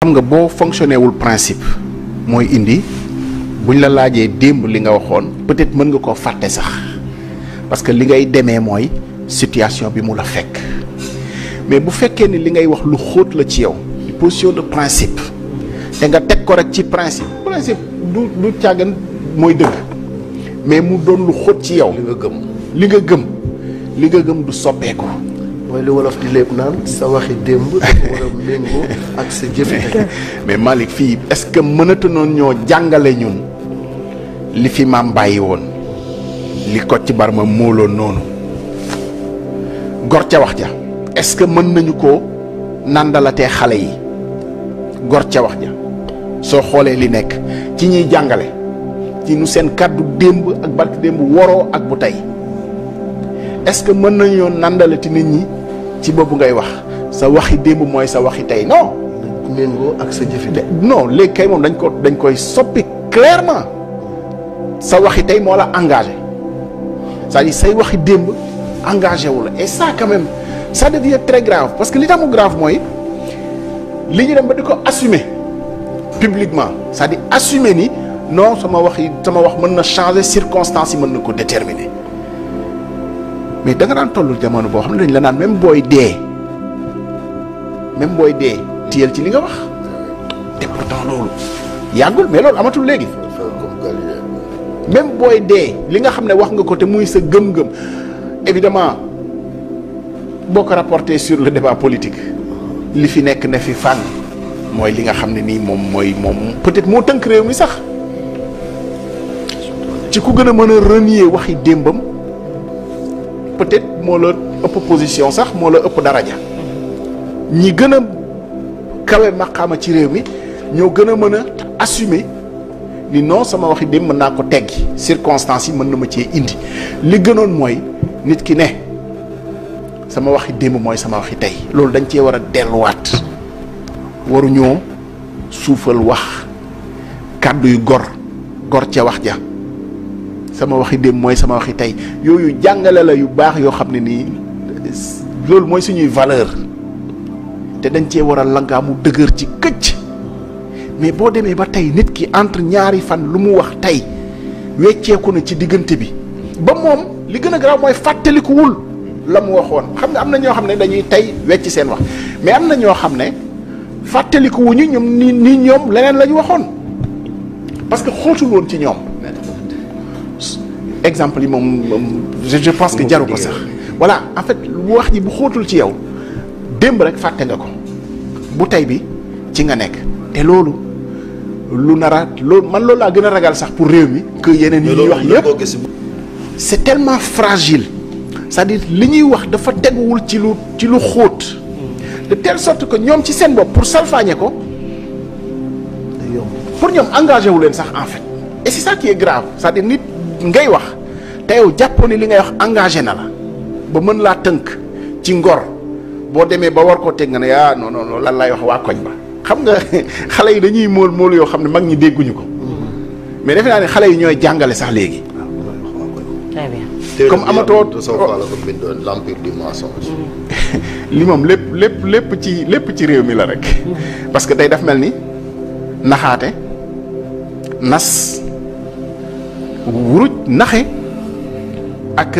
xam nga boo fonctionné wul principe mooy indi buñ la laajee démb li nga waxoon peut-être mën nga koo fàtte sax parce que li ngay demee mooy situation bi mu la fekk mais bu fekkee ni li ngay wax lu xóot la ci yow di position de principe te nga teg ko rek ci principe du càggan mooy dëgg mais mu doon lu xóot ci yow. li nga gëm du soppeeku. mooy li wolof di lépp naan sa waxi démb dafa war a méngoo ak sa jëfe mais Malick fii est-ce que mënatu noonu ñoo jàngale ñun li fi maam bàyyi woon li Kocc Barma mooloon noonu gor ca wax ja est-ce que mën nañu ko nandalatee xale yi gor ca wax ja soo xoolee li nekk ci ñuy jàngale ci nu seen kàddu démb ak barki démb woroo ak bu tey est-ce que mën nañoo nandalati nit ñi ci boobu ngay wax sa waxi démb mooy sa waxi tey non. méngoo ak sa jëfi de non léegi kay moom dañ koy soppi clairement sa waxi tey moo la engagé c'est-à-dire say waxi démb engagé wu la et ça quand même ça devient très grave parce que li tax mu grave mooy li ñu dem ba di ko assumer publiquement c'est-à-dire assumer ni non sama wax mën na changer circonstances yi mën na ko déterminer. mais da nga daan tollul jamono boo xam ne dañ la naan même booy dee tiyel ci li nga wax te pourtant loolu yàggul mais loolu amatul léegi même booy dee li nga xam ne wax nga ko te muy sa gëm-gëm évidemment boo ko rapporté sur le débat politique li fi nekk ne fi fànn mooy li nga xam ne nii moom peut-être moo tënk réew mi sax ci ku gën a mën a renier waxi démbam peut-être moo la ëpp position sax moo la ëpp daraja ñi gën a kawe maqaama ci réew mi ñoo gën a mën a assumer ni non sama waxi démb mën naa ko teggi circonstances yi mën na ma cee indi li gënoon mooy nit ki ne sama waxi démb mooy sama waxi tey loolu dañ cee war a delluwaat waruñoo suufal wax kàddu yu gor ca wax ja sama waxi démb mooy sama waxi tey yooyu jàngale la yu baax yoo xam ne nii loolu mooy suñuy valeur te dañ cee war a langaamu dëgër ci këcc mais boo demee ba tey nit ki entre ñaari fan lu mu wax tey wecceeku na ci diggante bi ba moom li gën a garaaw mooy fàttalikuwul la mu waxoon xam nga am na ñoo xam ne dañuy tey wecc seen wax mais am na ñoo xam ne fàttalikuwuñu ñoom ni ñoom leneen la ñu waxoon parce que xóotul woon ci ñoom. exemple yi moom je pense que jaru ko sax voilà en fait wax ji bu xóotul ci yow démb rek fàtte nga ko bu tey bi ci nga nekk te loolu lu nara loolu man loolu laa gën a ragal sax pour réew mi que yeneen yi ñuy wax yëpp c'est tellement fragile c'est-à-dire li ñuy wax dafa teguwul ci lu xóot de telle sorte que ñoom ci seen bopp pour salfaañe ko pour ñoom engagé wu leen sax en fait et c'est ça qui est grave c'est-à-dire nit ngay wax te yow jàppoo ni li ngay wax engagé na la ba mën laa tënk ci ngor boo demee ba war koo teg nga ne non lan lay wax waa koñ ba xam nga xale yi dañuy mool yoo xam ne mag ñi dégguñu ko mais defe naa ne xale yi ñooy jàngale sax léegi. très bien. comme amatoo l'empire du mensonge. li moom lépp ci réew mi la rek. parce que day daf mel ni naxaate nas. wuruj naxe ak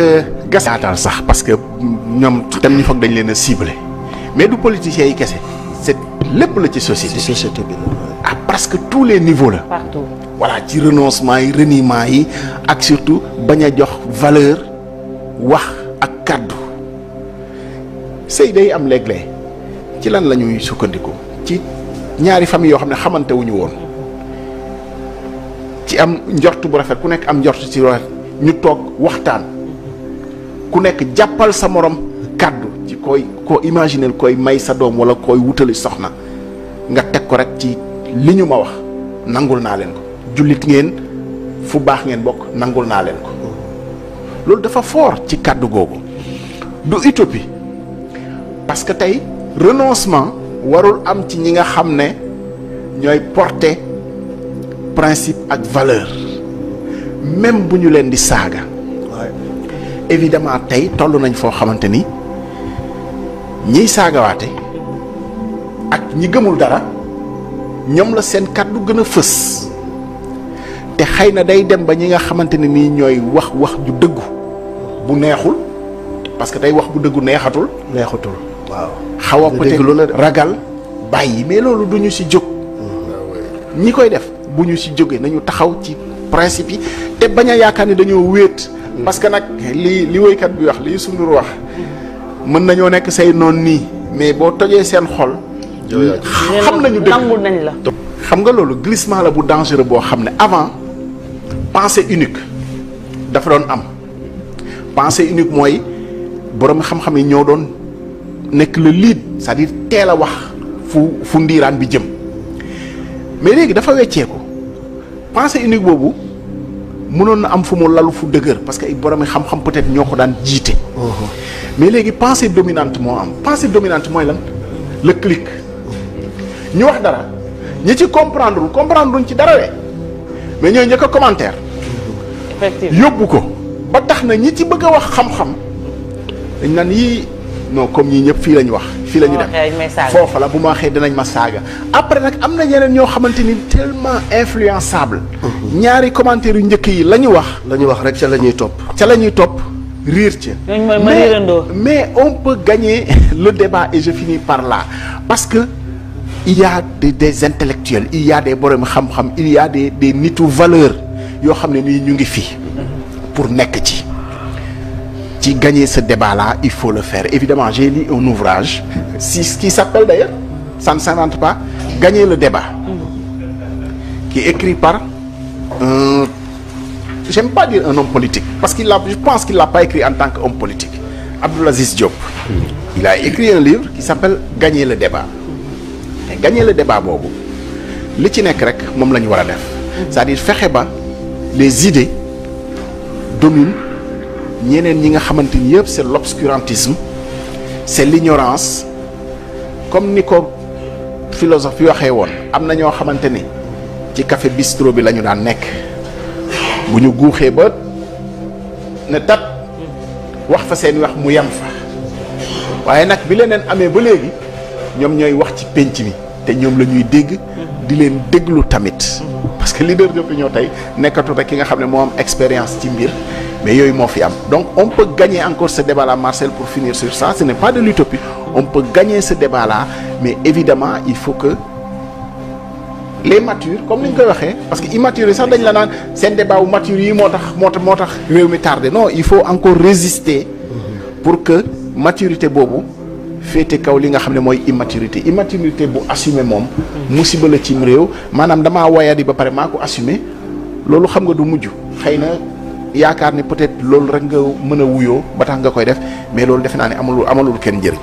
gasaatal sax parce que ñoom tam ñu foog dañ leen a ciblé mais du politiciens yi kese c'est lépp la ci société bi à presque tous les niveaux la partout voilà ci renoncement yi reniement yi ak surtout bañ a jox valeur wax ak kàddu sëy day am léeg-léeg ci lan la ñuy sukkandiku ci ñaari famille yoo xam ne xamante wuñu woon ci am njort bu rafet ku nekk am njort ci rafet ñu toog waxtaan ku nekk jàppal sa morom kàddu ci koo imaginer koy may sa doom wala koy wutali soxna nga teg ko rek ci li ñu ma wax nangul naa leen ko jullit ngeen fu baax ngeen bokk nangul naa leen ko loolu dafa fort ci kàddu googu du utopie parce que tey renoncement warul am ci ñi nga xam ne ñooy porter principe ak valeur même bu ñu leen di saaga évidemment tey toll nañ foo xamante ni ñiy saagawaate ak ñi gëmul dara ñoom la seen kàddu gën a fës te xëy na day dem ba ñi nga xamante ne nii ñooy wax ju dëggu bu neexul parce que tey wax bu dëggu neexatul waaw xaw a peut-être ragal bàyyi mais loolu du ñu si jóg ñi koy def bu ñu si jógee nañu taxaw ci principe yi te bañ a yaakaar ni dañoo wéet parce que nag li woykat bi wax li Youssou Ndour wax mën nañoo nekk say noon nii mais boo tojee seen xol xam nañu dëgg nangul nañ la xam nga loolu glissement la bu dangereux boo xam ne avant pensée unique dafa doon am pensée unique mooy borom xam-xam yi ñoo doon nekk le lead c'est-à-dire teel a wax fu ndiiraan bi jëm mais léegi dafa wecceeku pensée unique boobu mënoon na am fu mu lalu fu dëgër parce que ay borom xam-xam peut-être ñoo ko daan jiite. mais léegi pensée dominante moo am pensée dominante mooy lan le clic ñu wax dara ñi ci comprendre luñ ci dara we mais ñooy njëkk a commentaire. effectivement yóbbu ko ba tax na ñi ci bëgg a wax xam-xam dañ naan yii non comme ñii ñëpp fii la ñu wax. fii la ñu dem foofa la bu ma waxee dinañ ma saaga. après nag am na ñeneen ñoo xamante ni tellement influençable. ñaari commentaires yu njëkk yi la ñu wax. la ñu wax rek ca la ñuy topp. ca la ñuy topp riir ca. mais on peut gagner le débat et je finis par là parce que il y a des intellectuels il y a des borom xam-xam il y a des nitu valeur yoo xam ne nii ñu ngi fi pour nekk ci gagner ce débat là il faut le faire évidemment j'ai lu un ouvrage qui s'appelle d'ailleurs ça ne s'invente pas gagner le débat qui est écrit par j'aime pas dire un homme politique parce je pense qu'il l'a pas écrit en tant qu'homme politique Abdoul Aziz Diop il a écrit un livre qui s'appelle gagner le débat mais gagner le débat boobu li ci nekk rek moom la ñu war a def c'est-à-dire fexe ba les idées dominent ñeneen ñi nga xamante ni yëpp c'est l'obscurantisme c'est l'ignorance comme ni ko philosophe yi waxee woon am na ñoo xamante ni ci café bistrot bi la ñu daan nekk bu ñu guuxee ba ne tat wax fa seen wax mu yem fa waaye nag bi leneen amee ba léegi ñoom ñooy wax ci penc mi te ñoom la ñuy dégg di leen déglu tamit parce que leader d'opinion tey nekkatu rek ki nga xam ne moo am expérience ci mbir mais yooyu moo fi am donc on peut gagner encore ce débat là Marcel pour finir sur ça ce n'est pas de l'utopie on peut gagner ce débat là mais évidemment il faut que les matures comme ni ñu koy waxee parce que immatures yi sax dañ la naan seen débat wu matures yi moo tax réew mi tardé non il faut encore résister pour que maturité boobu féete kaw li nga xam ne mooy immaturité bu assumé moom musiba la cim réew maanaam damaa wayadi ba pare maa ko assumé loolu xam nga du mujj xëy na yaakaar ni peut-être loolu rek nga mën a wuyoo ba tax nga koy def mais loolu defe naa ne amalul kenn njëriñ